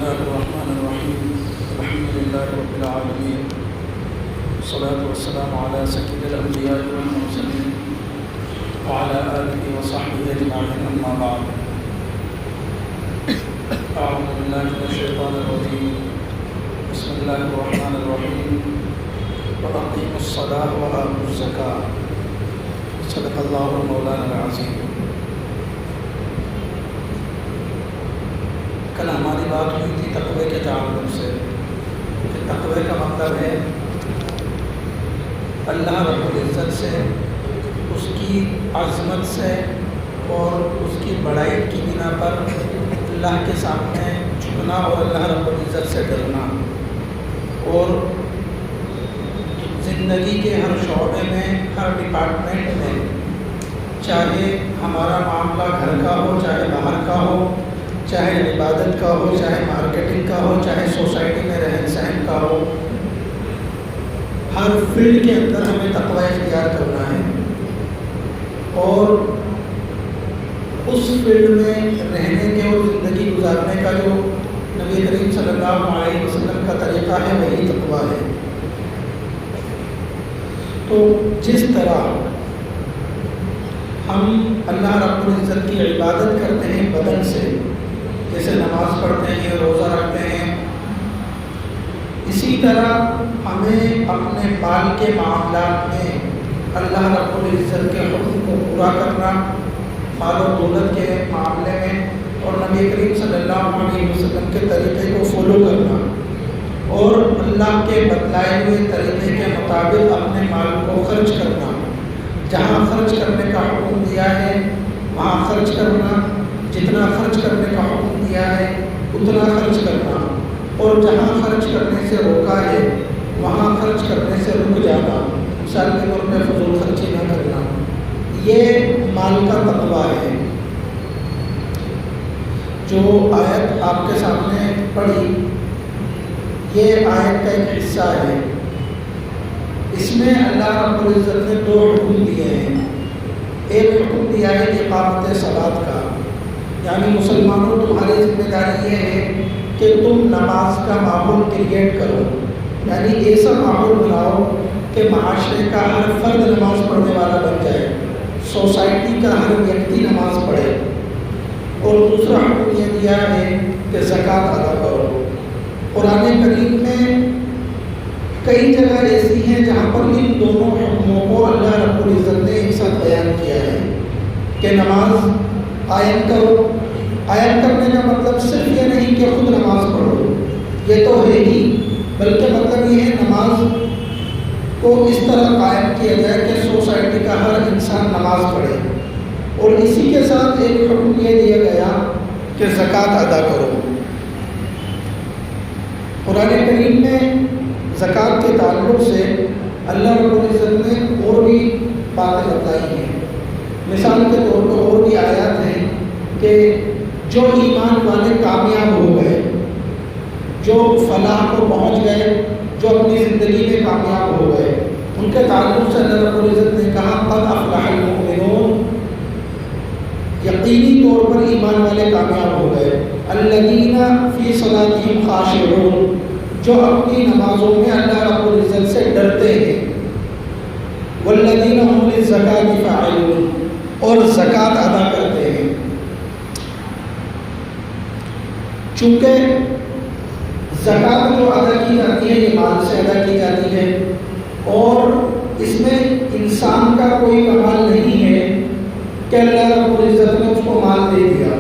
الله الرحمن الرحيم الحمد لله رب العالمين والصلاة والسلام على سيد الأنبياء والمرسلين وعلى آله وصحبه أجمعين أما بعد أعوذ بالله من الشيطان الرجيم بسم الله الرحمن الرحيم وأقيموا الصلاة وآتوا الزكاة صدق الله مولانا العظيم. کل ہماری بات ہوئی تھی تقوی کے تعلق سے کہ تقوی کا مطلب ہے اللہ رب العزت سے، اس کی عظمت سے اور اس کی بڑائی کی بنا پر اللہ کے سامنے جھکنا اور اللہ رب العزت سے ڈرنا، اور زندگی کے ہر شعبے میں، ہر ڈپارٹمنٹ میں، چاہے ہمارا معاملہ گھر کا ہو، چاہے باہر کا ہو، چاہے عبادت کا ہو، چاہے مارکیٹنگ کا ہو، چاہے سوسائٹی میں رہن سہن کا ہو، ہر فیلڈ کے اندر ہمیں تقوی اختیار کرنا ہے اور اس فیلڈ میں رہنے کے اور زندگی گزارنے کا جو نبی کریم صلی اللہ علیہ وسلم کا طریقہ ہے وہی تقوی ہے. تو جس طرح ہم اللہ رب العزت کی عبادت کرتے ہیں بدن سے، جیسے نماز پڑھتے ہیں، روزہ رکھتے ہیں، اسی طرح ہمیں اپنے مال کے معاملات میں اللہ رب العزت کے حکم کو پورا کرنا، مال و دولت کے معاملے میں، اور نبی کریم صلی اللہ علیہ وسلم کے طریقے کو فالو کرنا اور اللہ کے بتلائے ہوئے طریقے کے مطابق اپنے مال کو خرچ کرنا. جہاں خرچ کرنے کا حکم دیا ہے وہاں خرچ کرنا، جتنا خرچ کرنے کا حکم دیا ہے اتنا خرچ کرنا، اور جہاں خرچ کرنے سے روکا ہے وہاں خرچ کرنے سے رک جانا، مثال کے طور پہ فضول خرچی نہ کرنا. یہ مال کا تقوی ہے. جو آیت آپ کے سامنے پڑھی، یہ آیت کا ایک حصہ ہے. اس میں اللہ رب العزت نے دو حکم دیے ہیں. ایک حکم دیا ہے کہ اقامت صلاۃ کا، یعنی مسلمانوں تمہاری ذمہ داری یہ ہے کہ تم نماز کا ماحول کریٹ کرو، یعنی ایسا ماحول بناؤ کہ معاشرے کا ہر فرد نماز پڑھنے والا بن جائے، سوسائٹی کا ہر ویکتی نماز پڑھے. اور دوسرا حکم یہ دیا ہے کہ زکوٰۃ ادا کرو. قرآن کریم میں کئی جگہ ایسی ہیں جہاں پر ان دونوں حکموں کو اللہ رب العزت نے ایک ساتھ بیان کیا ہے کہ نماز قائم کرو. قائم کرنے کا مطلب صرف یہ نہیں کہ خود نماز پڑھو، یہ تو ہے ہی، بلکہ مطلب یہ ہے نماز کو اس طرح قائم کیا جائے کہ سوسائٹی کا ہر انسان نماز پڑھے. اور اسی کے ساتھ ایک حکم یہ دیا گیا کہ زکوٰۃ ادا کرو. قرآن کریم میں زکوٰۃ کے تعلق سے اللہ رب العزت نے اور بھی باتیں بتائی ہیں. مثال کے طور پر اور بھی آیات ہیں کہ جو ایمان والے کامیاب ہو گئے، جو فلاح کو پہنچ گئے، جو اپنی زندگی میں کامیاب ہو گئے، ان کے تعلق سے اللہ رب العزت نے کہا قد افلح المؤمنون، یقینی طور پر ایمان والے کامیاب ہو گئے. الذین فی صلاتہم خاشعون، جو اپنی نمازوں میں اللہ رب العزت سے ڈرتے ہیں. والذین هم للزکاۃ فاعلون، اور زکوٰۃ ادا کرتے ہیں. چونکہ زکوٰۃ جو ادا کی جاتی ہے یہ مال سے ادا کی جاتی ہے، اور اس میں انسان کا کوئی کمال نہیں ہے کہ اللہ رب العزت نے اس کو مال دے دیا.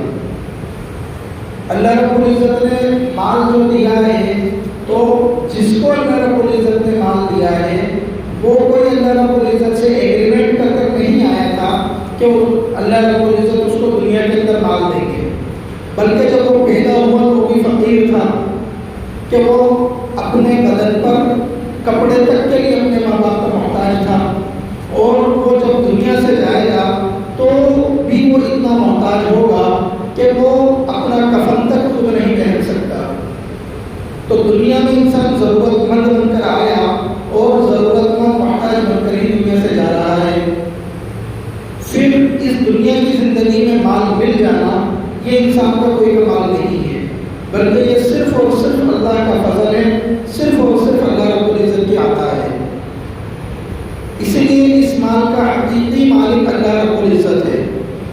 اللہ رب العزت نے مال جو دیا ہے تو جس کو اللہ رب العزت نے مال دیا ہے وہ کوئی اللہ رب العزت سے ایگریمنٹ کر کر نہیں آیا تھا کہ اللہ رب العزت اس کو دنیا کے اندر مال دیں گے، بلکہ جب وہ پیدا ہوا تو وہ بھی فقیر تھا کہ وہ اپنے بدن پر کپڑے تک کے لیے اپنے ماں باپ کا محتاج تھا، اور وہ جب دنیا سے جائے گا تو بھی وہ اتنا محتاج ہوگا کہ وہ اپنا کفن تک خود نہیں پہن سکتا. تو دنیا میں انسان ضرورت مند بن کر آیا اور ضرورت مند محتاج بن کر ہی دنیا سے جا رہا ہے. پھر اس دنیا کی زندگی میں مال مل جانا یہ انسان کا کوئی کمال نہیں ہے، بلکہ یہ صرف اور صرف اللہ کا فضل ہے، صرف اور صرف اللہ رب العزت کی عطا ہے۔ اسی لیے اس مال کا حقیقی مالک اللہ رب العزت ہے،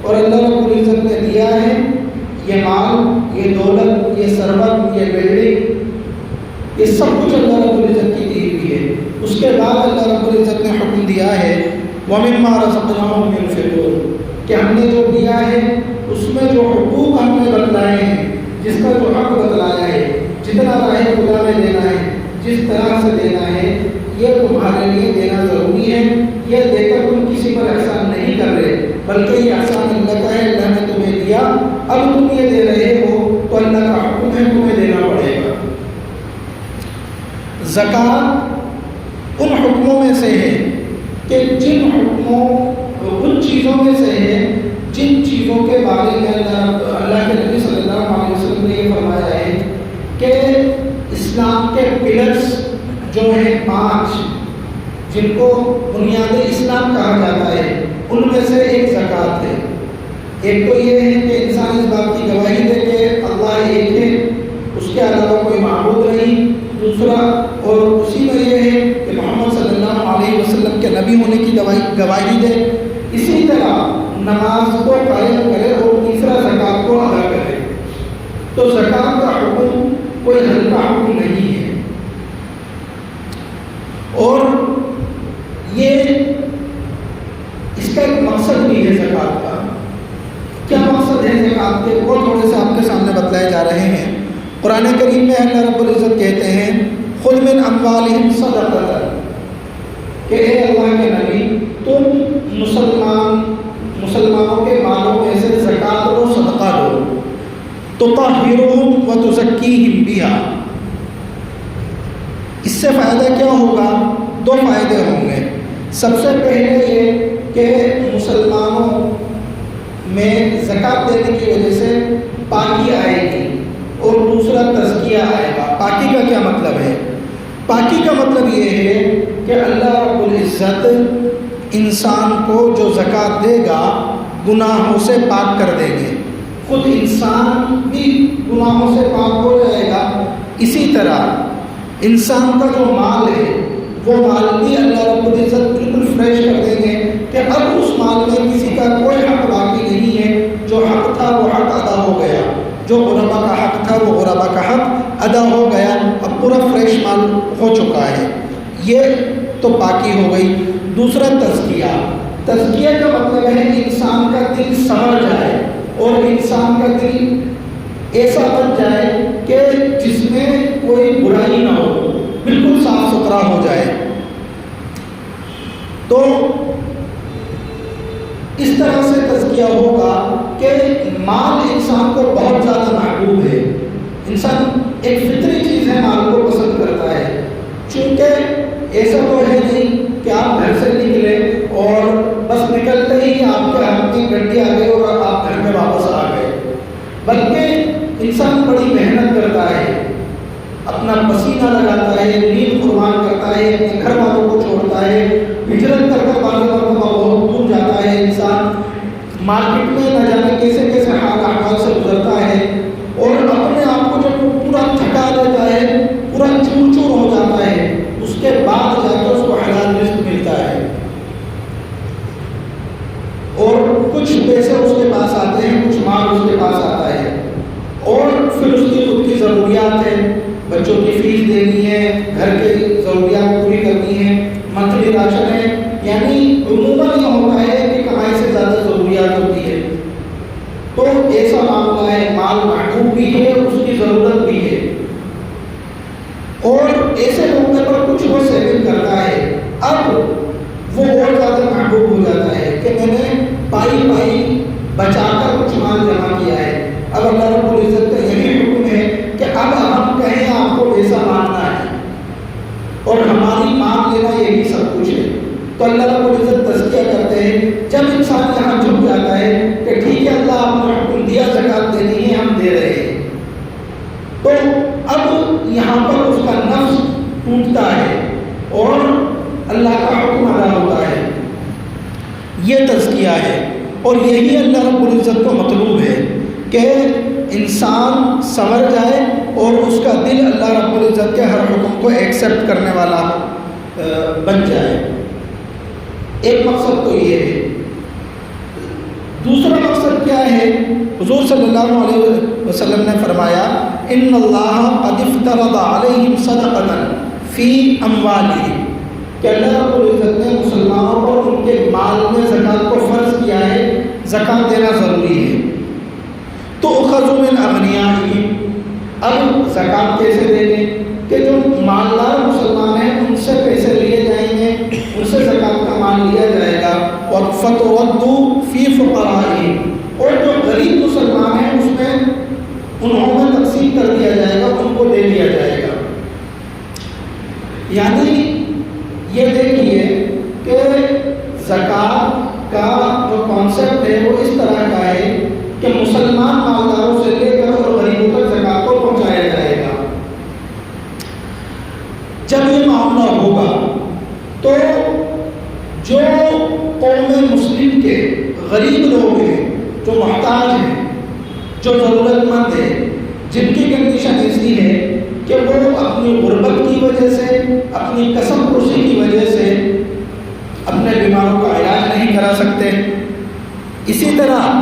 اور اللہ رب العزت نے دیا ہے یہ مال، یہ دولت، یہ ثروت، یہ بلڈنگ، یہ سب کچھ اللہ رب العزت کی دی ہوئی ہے۔ اس کے بعد اللہ رب العزت نے حکم دیا ہے وَمِمَّا رَزَقْنَاهُمْ يُنْفِقُونَ، کہ ہم نے جو دیا ہے اس میں جو حقوق ہم نے بتلائے ہیں، جس کا جو حق بتلایا ہے، جتنا راہ خدا میں دینا ہے، جس طرح سے دینا ہے، یہ تمہارے لیے دینا ضروری ہے۔ یہ دے کر تم کسی پر احسان نہیں کر رہے، بلکہ یہ احسان اللہ کا ہے، اللہ نے تمہیں دیا، اب تم یہ دے رہے ہو تو اللہ کا حکم ہے، تمہیں دینا پڑے گا۔ زکوٰۃ ان حکموں میں سے ہے کہ جن حکموں، ان چیزوں میں سے ہے جن چیزوں کے بارے میں اللہ کے نبی صلی اللہ علیہ وسلم نے یہ فرمایا ہے کہ اسلام کے پلرز جو ہیں 5، جن کو بنیاد اسلام کہا جاتا ہے، ان میں سے ایک زکوٰۃ ہے۔ ایک تو یہ ہے کہ انسان اس بات کی گواہی دے کہ اللہ ایک ہے، اس کے علاوہ کوئی معبود نہیں۔ دوسرا، اور اسی میں یہ ہے کہ محمد صلی اللہ علیہ وسلم کے نبی ہونے کی گواہی دے۔ اسی طرح نماز کو قائم کرے، اور تیسرا زکوٰۃ کو ادا کرے۔ تو زکوٰۃ کا حکم کوئی ہلکا حکم نہیں ہے، اور یہ اس کا ایک مقصد بھی ہے زکوٰۃ کا۔ کیا مقصد ہے زکوٰۃ کے، وہ تھوڑے سے آپ کے سامنے بتلائے جا رہے ہیں۔ قرآن کریم میں اللہ رب العزت کہتے ہیں خذ من اموالہم صدقۃ، کہ اے اللہ کے نبی تم مسلمانوں کے مالوں میں سے زکوٰۃ لو، صدقہ لو، تطہرہم وتزکیہم بہا۔ اس سے فائدہ کیا ہوگا؟ 2 فائدے ہوں گے۔ سب سے پہلے یہ کہ مسلمانوں میں زکوٰۃ دینے کی وجہ سے پاکی آئے گی، اور دوسرا تزکیہ آئے گا۔ پاکی کا کیا مطلب ہے؟ پاکی کا مطلب یہ ہے کہ اللہ رب العزت انسان کو جو زکوٰۃ دے گا گناہوں سے پاک کر دیں گے، خود انسان بھی گناہوں سے پاک ہو جائے گا۔ اسی طرح انسان کا جو مال ہے وہ مال بھی اللہ رب العزت بالکل فریش کر دیں گے کہ اب اس مال میں کسی کا کوئی حق باقی نہیں ہے، جو حق تھا وہ حق ادا ہو گیا، جو غربا کا حق تھا وہ غربا کا حق ادا ہو گیا، اب پورا فریش مال ہو چکا ہے۔ یہ تو پاکی ہو گئی۔ دوسرا تزکیہ۔ تزکیہ کا مطلب ہے انسان کا دل سنور جائے، اور انسان کا دل ایسا بن جائے کہ جس میں کوئی برائی نہ ہو، بالکل صاف ستھرا ہو جائے۔ تو اس طرح سے تزکیہ ہوگا کہ مال انسان کو بہت زیادہ محبوب ہے۔ انسان ایک فطری چیز ہے، مال کو پسند کرتا ہے، چونکہ ایسا تو ہے نہیں کہ آپ گھر سے نکلے اور بس نکلتے ہی آپ کے ہاتھ میں گڈی آ گئی اور آپ گھر میں واپس آ گئے، بلکہ انسان بڑی محنت کرتا ہے، اپنا پسینہ لگاتا ہے، نیند قربان کرتا ہے، اپنے گھر والوں کو چھوڑتا ہے، ہجرت کر کر بعض مرتبہ بہت دور جاتا ہے، انسان مارکیٹ میں نہ جانے کیسے کیسے حال احوال سے گزرتا ہے، اور اپنے آپ کو جب پورا تھکا دیتا ہے، پورا چور چور ہو جاتا ہے، اس کے بعد جا کے اس کو حلال رزق ملتا ہے، اور کچھ پیسے اس کے پاس آتے ہیں، کچھ مال اس کے پاس آتا ہے، اور پھر اس کی خود کی ضروریات ہیں، بچوں کی فیس دینی ہے، گھر کی ضروریات پوری کرنی ہے، منتھلی راشن ہے، یعنی عموماً یہ ہوتا ہے کہ کمائی سے زیادہ ضروریات ہوتی ہے۔ تو ایسا معاملہ ہے، مال محبوب بھی ہے، اس کی ضرورت بھی ہے، اور ایسے موقع پر کچھ وہ سیونگ کرتا ہے، اب وہ اور زیادہ محبوب ہو جاتا ہے کہ میں نے پائی بچا کر کچھ مال جمع کیا ہے۔ اب اللہ رب العزت کا یہی حکم ہے کہ اب ہم کہیں آپ کو پیسہ مانگنا ہے اور ہماری مانگ لینا یہی سب کچھ ہے، تو اللہ رب العزت تزکیہ کرتے ہیں۔ جب انسان یہاں جھک جاتا ہے کہ ٹھیک ہے اللہ آپ نے حکم دیا زکوٰۃ دینی ہے، ہم دے رہے ہیں، تو اب یہاں پر اس کا نفس ٹوٹتا ہے اور اللہ کا حکم ادا ہوتا ہے۔ یہ تزکیہ ہے، اور یہی اللہ رب العزت کو مطلوب ہے کہ انسان سنور جائے اور اس کا دل اللہ رب العزت کے ہر حکم کو ایکسیپٹ کرنے والا بن جائے۔ ایک مقصد تو یہ ہے۔ دوسرا مقصد کیا ہے؟ حضور صلی اللہ علیہ وسلم نے فرمایا ان اللہ قد افترض علیہم صدقۃ فی اموالہم، کہ اللہ رب العزت نے مسلمانوں پر ان کے مال میں زکوٰۃ کو فرض کیا ہے، زکوٰۃ دینا ضروری ہے۔ تو اخذ من اغنیائہم، اب زکوٰۃ کیسے دیں گے کہ جو مالدار مسلمان ہیں ان سے پیسے لیے جائیں گے، ان سے زکوٰۃ کا مال لیا جائے گا، اور فترد فی فقرائہم، اور جو غریب مسلمان ہیں اس میں انہوں میں تقسیم کر دیا جائے گا، ان کو دے دیا جائے گا۔ یعنی یہ دیکھیے کہ زکوٰۃ کا جو کانسیپٹ ہے وہ اس طرح کا ہے کہ مسلمان مالداروں سے لے کر اور غریبوں تک زکوٰۃ کو پہنچایا جائے گا۔ جب یہ معاملہ ہوگا تو جو قوم مسلم کے غریب لوگ ہیں، جو محتاج ہیں، جو ضرورت مند ہیں، جن کی کنڈیشن ایسی ہے کہ وہ اپنی غربت کی وجہ سے، اپنی کسب کشی کی وجہ سے اپنے بیماروں کا علاج نہیں کرا سکتے، اسی طرح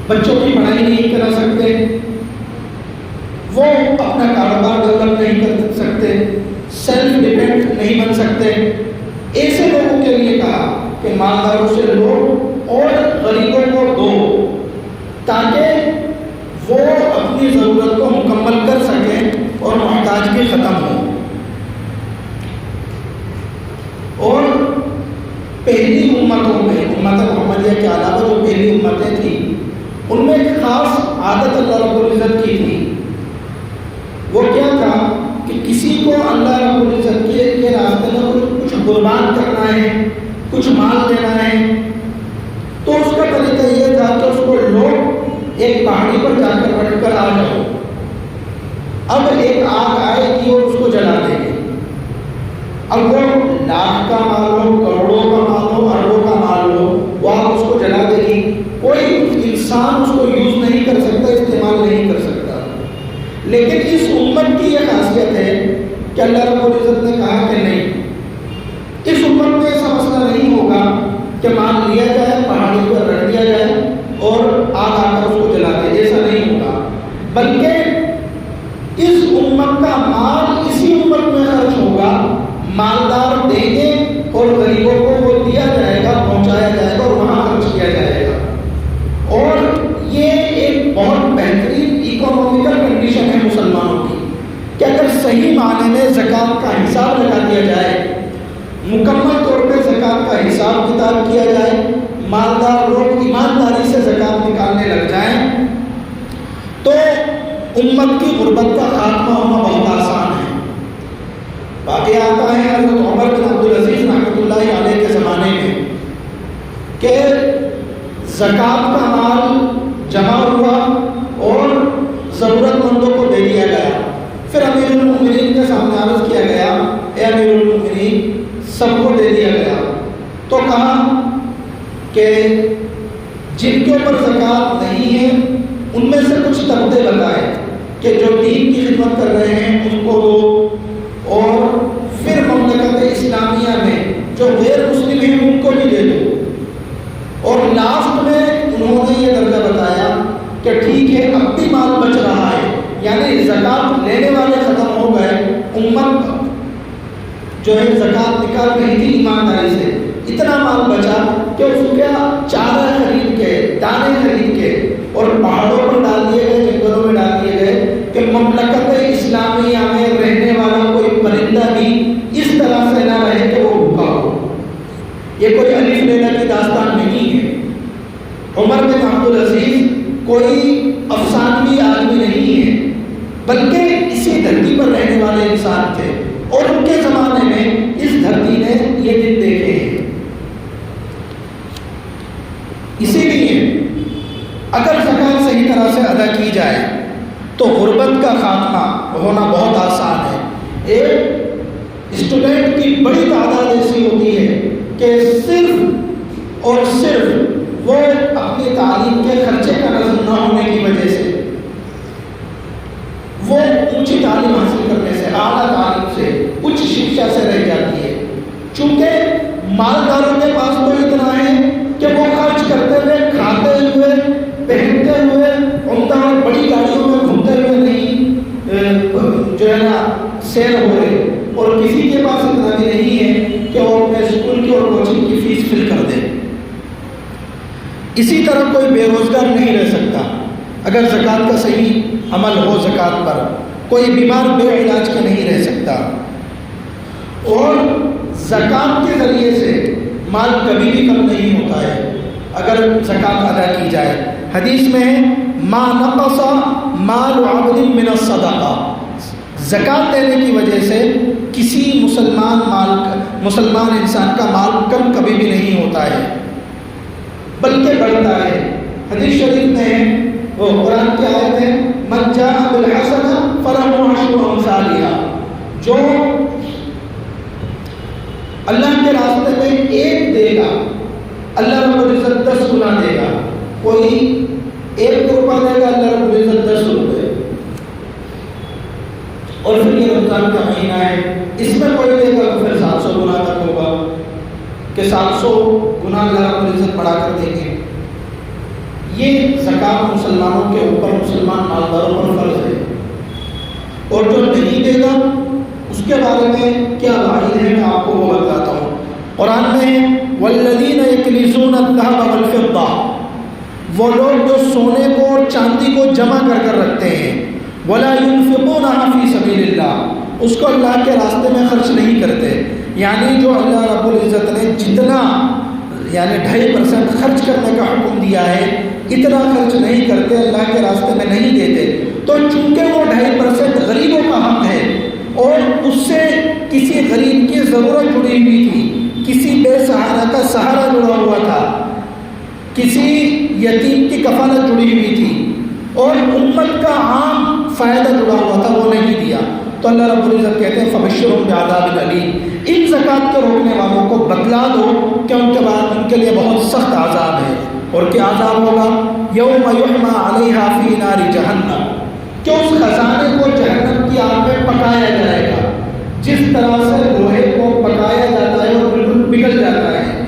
بچوں کی پڑھائی نہیں کرا سکتے، وہ اپنا کاروبار ڈیولپ نہیں کر سکتے، سیلف ڈیپینڈ نہیں بن سکتے، ایسے لوگوں کے لیے کہا کہ مالداروں سے لو اور غریبوں کو دو، تاکہ وہ اپنی ضرورت کو مکمل کر سکیں اور محتاجگی ختم ہو۔ اور پہلی امتوں میں، امت محمدیہ کے علاوہ جو پہلی امتیں تھیں، ان میں ایک خاص عادت اللہ رب العزت کی تھی۔ وہ کیا تھا کہ کسی کو اللہ رب العزت کے راستے میں کچھ قربان کرنا ہے، کچھ مال دینا ہے، تو اس کا طریقہ یہ تھا کہ اس کو لوگ ایک پہاڑی پر جا کر بیٹھ کر آ جاؤ، اب ایک آگ آئے گی اور اس کو جلا دے گی۔ اب وہ لاکھ کا مال ہو، کروڑوں کا مال ہو، اربوں کا مال ہو، وہ آگ اس کو جلا دے گی، کوئی انسان اس کو یوز نہیں کر سکتا، استعمال نہیں کر سکتا۔ لیکن اس امت کی یہ خاصیت ہے کہ اللہ رب العزت نے کہا کہ نہیں، اس امت میں ایسا مسئلہ نہیں ہوگا کہ مال لیا جائے، پہاڑی پر رکھ دیا جائے اور آگ آ کر اس کو جلا دے، ایسا نہیں ہوگا، بلکہ اس امت کا مال اسی امت میں خرچ ہوگا، مالدار دیں گے اور غریبوں کو وہ دیا جائے گا، پہنچایا جائے گا اور وہاں خرچ کیا جائے گا۔ اور یہ ایک بہت بہترین اکنامیکل کنڈیشن ہے مسلمانوں کی کہ اگر صحیح معنی میں زکوٰۃ کا حساب لگا دیا جائے، مکمل طور پہ زکوٰۃ کا حساب کتاب کیا جائے، مالدار لوگ ایمانداری سے زکوٰۃ نکالنے لگ جائیں، تو امت کی غربت کا خاتمہ ہونا بہت آسان ہے۔ باقی آتا ہے حضرت عمر بن عبدالعزیز رحمۃ اللہ علیہ کے زمانے میں کہ زکوٰۃ کا مال جمع ہوا اور ضرورت مندوں کو دے دیا گیا۔ پھر امیر المؤمنین کے سامنے عرض کیا گیا، اے امیر المؤمنین، سب کو دے دیا گیا، تو کہا کہ جن کے اوپر زکوٰۃ نہیں ہے ان میں سے کچھ طبقے بتائے کہ جو دین کی خدمت کر رہے ہیں ان کو دو، اور پھر مملکت اسلامیہ میں جو غیر مسلم ہیں ان کو بھی دے دو، اور لاسٹ میں انہوں نے یہ درجہ بتایا کہ ٹھیک ہے اب بھی مال بچ رہا ہے، یعنی زکوٰۃ لینے والے ختم ہو گئے، امت جو ہے زکوٰۃ نکال رہی تھی ایمانداری سے، اتنا مال بچا کہ اس کا چارہ خرید کے، دانے خرید کے اور پہاڑوں پر ڈال دیے گئے، جنگلوں میں ڈال دیے گئے کہ مملکت اسلامیہ میں رہنے والا کوئی پرندہ بھی اس طرح سے نہ رہے کہ وہ بھوکا ہو۔ یہ کوئی الف لیلا کی داستان نہیں ہے۔ عمر بن عبدالعزیز کوئی افسانوی آدمی نہیں ہے، بلکہ اسی دھرتی پر رہنے والے انسان تھے، اور ان کے زمانے میں اس دھرتی نے یہ دن دیکھے ہیں۔ اسی لیے اگر زکوٰۃ صحیح طرح سے ادا کی جائے تو غربت کا خاتمہ ہونا بہت آسان ہے۔ ایک اسٹوڈنٹ کی بڑی تعداد ایسی ہوتی ہے کہ صرف اور صرف وہ اپنی تعلیم کے خرچے کا نظر نہ ہونے کی وجہ سے، وہ اونچی تعلیم حاصل کرنے سے، اعلیٰ تعلیم سے، اچ شکشا سے رہ جاتی ہے۔ چونکہ مالداروں کے پاس تو اتنا ہے کہ وہ خرچ کرتے ہوئے، کھاتے ہوئے، پہنتے ہوئے، عمدہ اور بڑی گاڑیوں میں گھومتے ہوئے نہیں جو ہے نا سیر ہو رہے، اور کسی کے پاس اتنا بھی نہیں ہے کہ وہ اپنے اسکول کی اور کوچنگ کی فیس فل کر دے۔ اسی طرح کوئی بے روزگار نہیں رہ سکتا اگر زکوٰۃ کا صحیح عمل ہو زکوٰۃ پر۔ کوئی بیمار بے علاج کے نہیں رہ سکتا، اور زکوٰۃ کے ذریعے سے مال کبھی بھی کم نہیں ہوتا ہے اگر زکوٰۃ ادا کی جائے۔ حدیث میں ہے ما نقص مال عبد من الصدقہ، زکوٰۃ دینے کی وجہ سے کسی مسلمان انسان کا مال کم کبھی بھی نہیں ہوتا ہے بلکہ بڑھتا ہے۔ حدیث شریف میں ہے، وہ قرآن کی آیت ہے، من جاء بالحسنہ فلہ عشر امثالھا، جو اللہ کے راستے میں ایک دے گا اللہ رب العزت 10 گنا دے گا۔ کوئی 1 روپیہ دے گا اللہ رب العزت 10 روپے۔ اور پھر یہ رمضان کا مہینہ ہے، اس میں کوئی دے گا تو پھر 700 گنا تک ہوگا کہ 700 گنا اللہ رب العزت بڑھا کر دیں گے۔ یہ زکوٰۃ مسلمانوں کے اوپر، مسلمان مالداروں پر فرض ہے، اور جو نہیں دے گا اس کے بارے میں کیا وعید ہے میں آپ کو وہ بتاتا ہوں۔ قرآن میں والذین یکنزون الذھب والفضہ، وہ لوگ جو سونے کو اور چاندی کو جمع کر کر رکھتے ہیں، ولا ينفقونها فی سبیل اللہ، اس کو اللہ کے راستے میں خرچ نہیں کرتے، یعنی جو اللہ رب العزت نے جتنا یعنی 2.5% خرچ کرنے کا حکم دیا ہے اتنا خرچ نہیں کرتے، اللہ کے راستے میں نہیں دیتے۔ تو چونکہ وہ 2.5% غریبوں کا حق ہے، اور اس سے کسی غریب کی ضرورت جڑی ہوئی تھی، کسی بے سہارا کا سہارا جڑا ہوا تھا، کسی یتیم کی کفالت جڑی ہوئی تھی، اور امت کا عام فائدہ جڑا ہوا تھا، وہ نہیں دیا، تو اللہ رب العزت کہتے ہیں فبشرهم بعذاب الیم، ان زکوٰۃ کے روکنے والوں کو بتلا دو کہ ان کے بعد ان کے لیے بہت سخت عذاب ہے۔ اور کیا عذاب ہوگا؟ یوم یحمى علیہا فی نار جہنم، کہ اس خزانے کو جہنم کی آگ میں پکایا جائے گا، جس طرح سے لوہے کو پکایا جاتا ہے اور بالکل پگھل جاتا ہے۔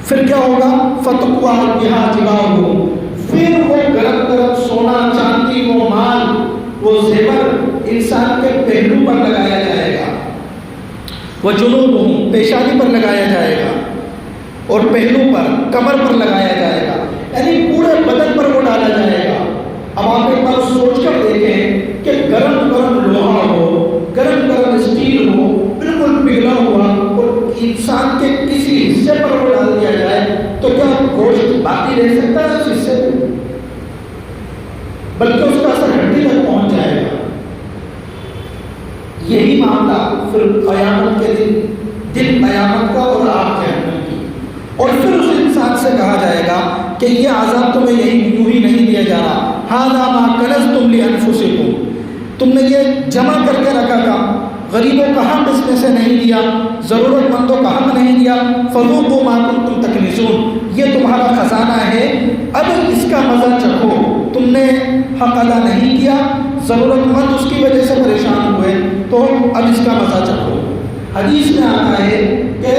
پھر کیا ہوگا؟ فتقویٰ بہا جباہہم، پھر وہ گرم گرم سونا، چاندی، وہ مال، وہ زیور انسان کے پہلو پر لگایا جائے گا، وہ جنوبہم، پیشانی پر لگایا جائے گا، اور پہلو پر، کمر پر لگایا جائے گا، یعنی پورے بدن پر وہ ڈالا جائے گا۔ اب آپ ایک بار سوچ کر دیکھیں کہ گرم گرم لوہا ہو، گرم گرم اسٹیل ہو، بالکل پگھلا ہوا، اور انسان کے کسی حصے پر وہ ڈال دیا جائے تو کیا گوشت باقی رہ سکتا ہے اس حصے میں؟ بلکہ اس کا اثر ہڈی تک پہنچ جائے گا۔ یہی معاملہ پھر قیامت کے دن قیامت کا اور آگ جہنم کی، اور پھر اس انسان سے کہا جائے گا کہ یہ عذاب تمہیں یوں ہی نہیں دیا جا رہا، ھذا ما کنزتم لانفسکم، تم نے یہ جمع کر کے رکھا تھا، غریبوں کا حق اس میں سے نہیں دیا، ضرورت مندوں کا حق نہیں دیا، فذوقوا ما کنتم تکنزون، یہ تمہارا خزانہ ہے، اب اس کا مزہ چکھو، تم نے حق ادا نہیں کیا، ضرورت مند اس کی وجہ سے پریشان ہوئے، تو اب اس کا مزہ چکھو۔ حدیث میں آتا ہے کہ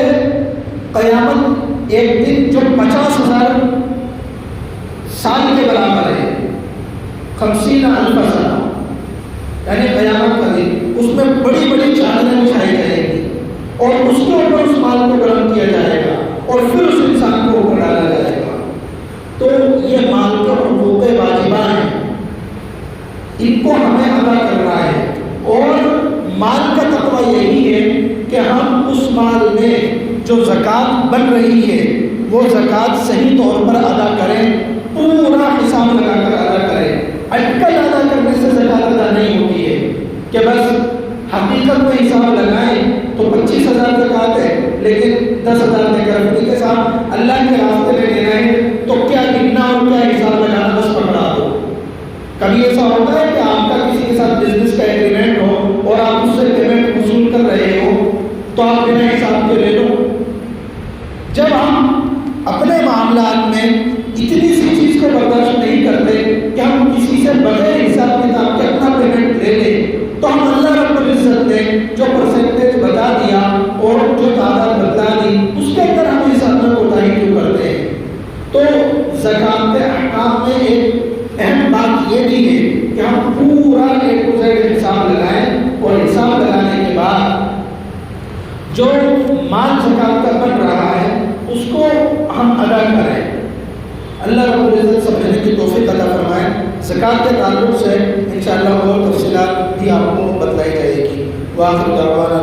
قیامت ایک دن جو 50,000 سال کے برابر ہے، 50,000 سنہ، یعنی قیامت کا دن، اس میں بڑی بڑی چادریں بچھائی جائیں گی، اور اس کے اوپر اس مال کو گرم کیا جائے گا، اور پھر اس انسان کو اوپر ڈالا جائے گا۔ تو یہ مال کا حقوق واجبہ ہیں، ان کو ہمیں ادا کرنا ہے، اور مال کا تقویٰ یہی ہے کہ ہم اس مال میں جو زکوٰۃ بن رہی ہے وہ زکوٰۃ صحیح طور پر ادا کریں، پورا حساب لگا کر ادا کریں۔ اٹکل ادا کرنے سے زکوٰۃ ادا نہیں ہوتی ہے کہ بس حقیقت میں حساب لگائیں تو 25,000 زکوٰۃ ہے لیکن 10,000 دے کر اپنی کے ساتھ اللہ کے راستے میں دینا ہے، تو کیا گننا اور کیا حساب لگانا بس پکڑا دو۔ کبھی ایسا ہوتا ہے کہ آپ کا کسی کے ساتھ بزنس کا ایگریمنٹ ہو اور آپ اس سے پیمنٹ وصول کر رہے ہو تو آپ بنا حساب کے لے لو۔ جب ہم اپنے معاملے معاملات میں اتنی سی چیز کو برداشت نہیں کرتے کہ ہم کسی سے بغیر حساب کتاب کے اپنا پیمنٹ لے لیں، تو ہم اللہ رب العزت نے جو پرسنٹیج بتا دیا اور جو تعداد بتلا دی اس کے اندر ہم اس اندر کوتاہی کیوں کرتے ہیں؟ تو زکوٰۃ کے احکام میں ایک اہم بات یہ بھی ہے کہ ہم پورا اے ٹو زیڈ حساب لگائیں اور حساب لگانے کے بعد جو مال زکوٰۃ کا بن رہا ہے اس کو ہم ادا کریں۔ اللہ رب العزت سمجھنے کی توفیق عطا فرمائے۔ زکوٰۃ کے تعلق سے انشاءاللہ اور تفصیلات بھی آپ کو بتلائی جائے گی۔ وآخر دعوانا